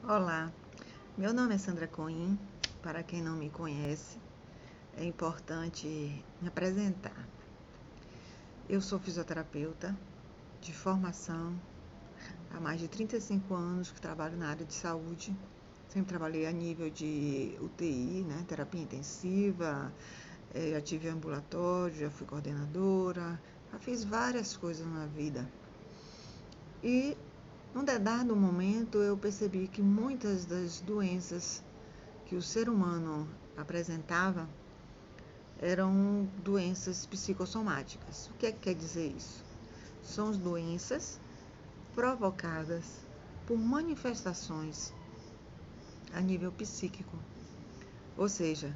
Olá, meu nome é Sandra Coim. Para quem não me conhece, é importante me apresentar. Eu sou fisioterapeuta de formação, há mais de 35 anos que trabalho na área de saúde. Sempre trabalhei a nível de UTI, terapia intensiva, já tive ambulatório, já fui coordenadora, já fiz várias coisas na vida. E num dado momento eu percebi que muitas das doenças que o ser humano apresentava eram doenças psicossomáticas. O que é que quer dizer isso? São doenças provocadas por manifestações a nível psíquico. Ou seja,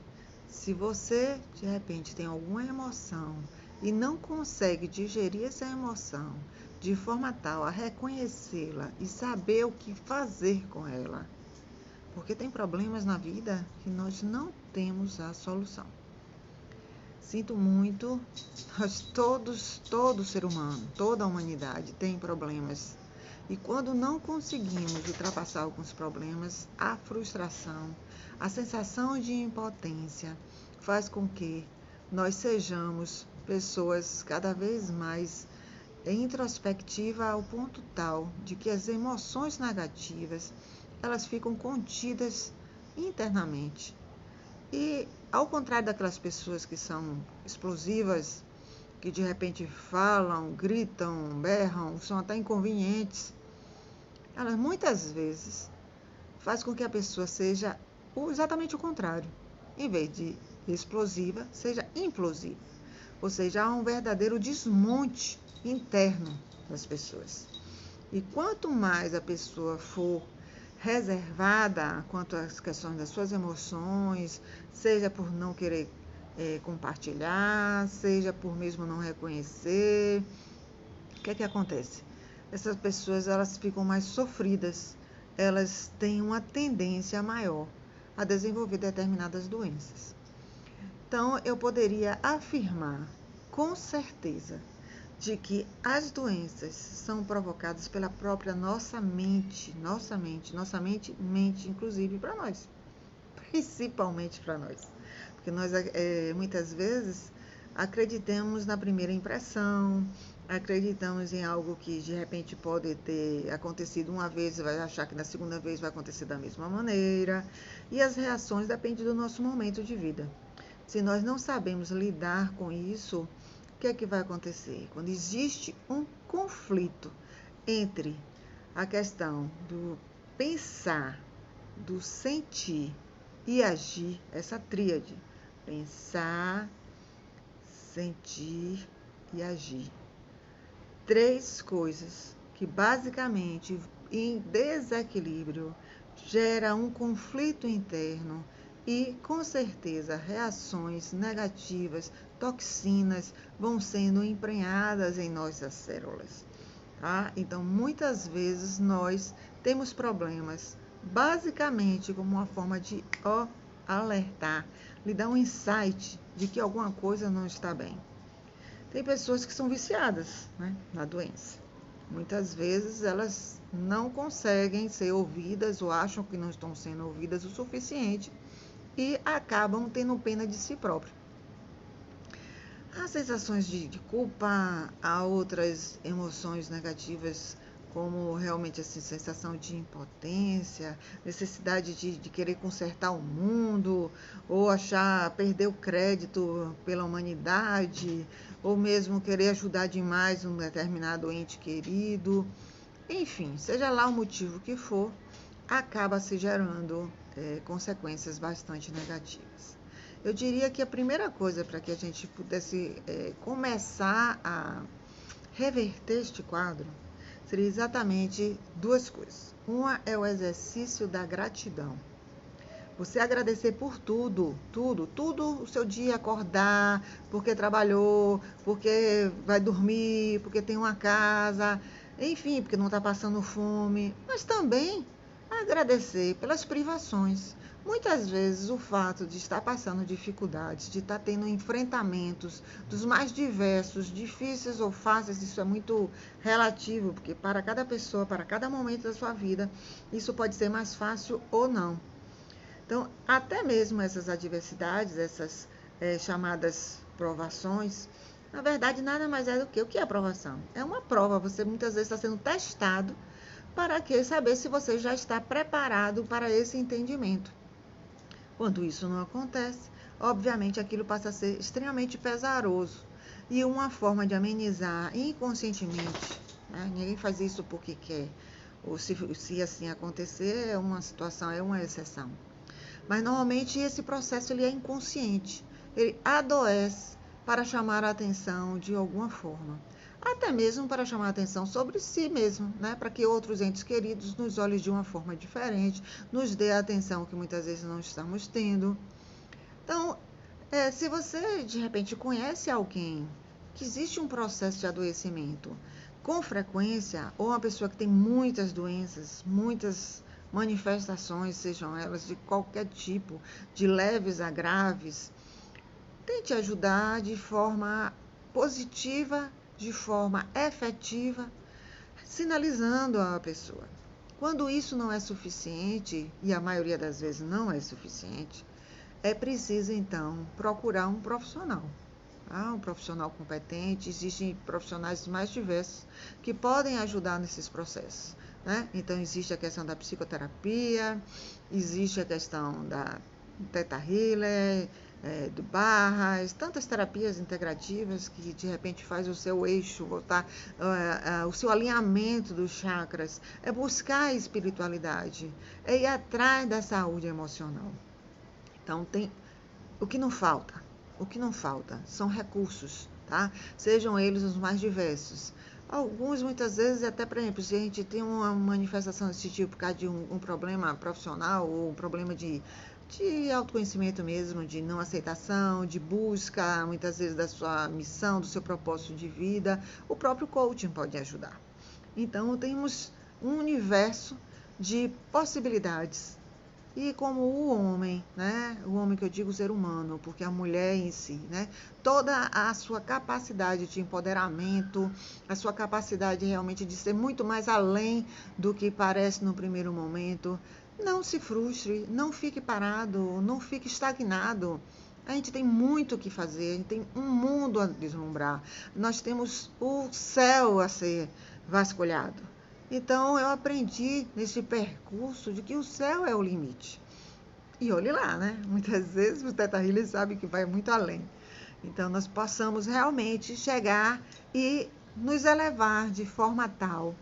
se você de repente tem alguma emoção e não consegue digerir essa emoção de forma tal a reconhecê-la e saber o que fazer com ela, porque tem problemas na vida que nós não temos a solução. Sinto muito, nós todo ser humano, toda a humanidade tem problemas. E quando não conseguimos ultrapassar alguns problemas, a frustração, a sensação de impotência faz com que nós sejamos pessoas cada vez mais introspectivas ao ponto tal de que as emoções negativas elas ficam contidas internamente. E ao contrário daquelas pessoas que são explosivas, que de repente falam, gritam, berram, são até inconvenientes, elas muitas vezes faz com que a pessoa seja exatamente o contrário. Em vez de explosiva, seja implosiva. Ou seja, há um verdadeiro desmonte interno das pessoas. E quanto mais a pessoa for reservada quanto às questões das suas emoções, seja por não querer compartilhar, seja por mesmo não reconhecer, o que é que acontece? Essas pessoas elas ficam mais sofridas, elas têm uma tendência maior a desenvolver determinadas doenças. Então, eu poderia afirmar com certeza de que as doenças são provocadas pela própria nossa mente mente inclusive para nós, principalmente para nós, porque nós muitas vezes acreditamos na primeira impressão, acreditamos em algo que de repente pode ter acontecido uma vez e vai achar que na segunda vez vai acontecer da mesma maneira, e as reações dependem do nosso momento de vida. Se nós não sabemos lidar com isso, o que é que vai acontecer? Quando existe um conflito entre a questão do pensar, do sentir e agir, essa tríade, pensar, sentir e agir. Três coisas que basicamente em desequilíbrio gera um conflito interno e, com certeza, reações negativas, toxinas vão sendo emprenhadas em nossas células. Tá? Então, muitas vezes nós temos problemas, basicamente como uma forma de alertar, lhe dar um insight de que alguma coisa não está bem. Tem pessoas que são viciadas, na doença. Muitas vezes elas não conseguem ser ouvidas ou acham que não estão sendo ouvidas o suficiente e acabam tendo pena de si próprio. Há sensações de culpa, há outras emoções negativas, como realmente assim, sensação de impotência, necessidade de querer consertar o mundo, ou perder o crédito pela humanidade, ou mesmo querer ajudar demais um determinado ente querido. Enfim, seja lá o motivo que for, acaba se gerando consequências bastante negativas. Eu diria que a primeira coisa para que a gente pudesse começar a reverter este quadro seria exatamente duas coisas. Uma é o exercício da gratidão. Você agradecer por tudo o seu dia, acordar, porque trabalhou, porque vai dormir, porque tem uma casa, enfim, porque não está passando fome, mas também agradecer pelas privações. Muitas vezes o fato de estar passando dificuldades, de estar tendo enfrentamentos dos mais diversos, difíceis ou fáceis, isso é muito relativo, porque para cada pessoa, para cada momento da sua vida, isso pode ser mais fácil ou não. Então, até mesmo essas adversidades, essas chamadas provações, na verdade, nada mais é do que o que é aprovação? É uma prova, você muitas vezes está sendo testado para que saber se você já está preparado para esse entendimento. Quando isso não acontece, obviamente aquilo passa a ser extremamente pesaroso. E uma forma de amenizar inconscientemente, né? Ninguém faz isso porque quer, ou se assim acontecer, é uma situação, é uma exceção. Mas normalmente esse processo ele é inconsciente, ele adoece para chamar a atenção de alguma forma. Até mesmo para chamar a atenção sobre si mesmo, né? Para que outros entes queridos nos olhem de uma forma diferente, nos dê a atenção que muitas vezes não estamos tendo. Então, se você de repente conhece alguém que existe um processo de adoecimento com frequência, ou uma pessoa que tem muitas doenças, muitas manifestações, sejam elas de qualquer tipo, de leves a graves, tente ajudar de forma positiva, de forma efetiva, sinalizando a pessoa. Quando isso não é suficiente, e a maioria das vezes não é suficiente, é preciso então procurar um profissional. Um profissional competente, existem profissionais mais diversos que podem ajudar nesses processos, né? Então, existe a questão da psicoterapia, existe a questão da Theta Healer, do Barras, tantas terapias integrativas que de repente faz o seu eixo voltar, o seu alinhamento dos chakras, é buscar a espiritualidade, é ir atrás da saúde emocional. Então, tem o que não falta. O que não falta são recursos, tá? Sejam eles os mais diversos. Alguns, muitas vezes, até, por exemplo, se a gente tem uma manifestação desse tipo por causa de um problema profissional ou um problema de autoconhecimento mesmo, de não aceitação, de busca, muitas vezes, da sua missão, do seu propósito de vida, o próprio coaching pode ajudar. Então, temos um universo de possibilidades. E como o homem, né? O homem que eu digo ser humano, porque a mulher em si, né? Toda a sua capacidade de empoderamento, a sua capacidade realmente de ser muito mais além do que parece no primeiro momento. Não se frustre, não fique parado, não fique estagnado. A gente tem muito o que fazer, a gente tem um mundo a deslumbrar. Nós temos o céu a ser vasculhado. Então, eu aprendi nesse percurso de que o céu é o limite. E olhe lá, né? Muitas vezes o Theta Healer sabe que vai muito além. Então, nós possamos realmente chegar e nos elevar de forma tal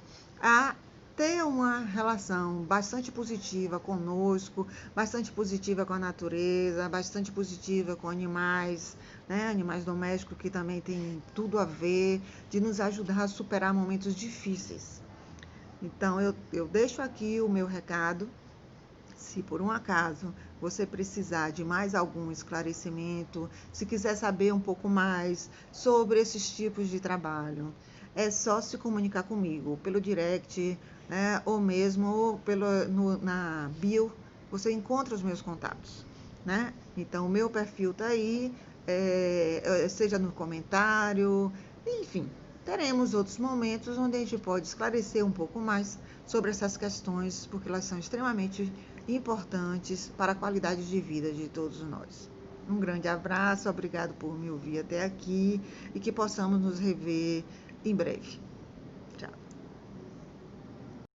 a ter uma relação bastante positiva conosco, bastante positiva com a natureza, bastante positiva com animais, né? Animais domésticos que também têm tudo a ver, de nos ajudar a superar momentos difíceis. Então, eu deixo aqui o meu recado. Se por um acaso você precisar de mais algum esclarecimento, se quiser saber um pouco mais sobre esses tipos de trabalho, é só se comunicar comigo pelo direct, né, ou mesmo na bio, você encontra os meus contatos, né? Então, o meu perfil está aí, seja no comentário, enfim. Teremos outros momentos onde a gente pode esclarecer um pouco mais sobre essas questões, porque elas são extremamente importantes para a qualidade de vida de todos nós. Um grande abraço, obrigado por me ouvir até aqui e que possamos nos rever em breve.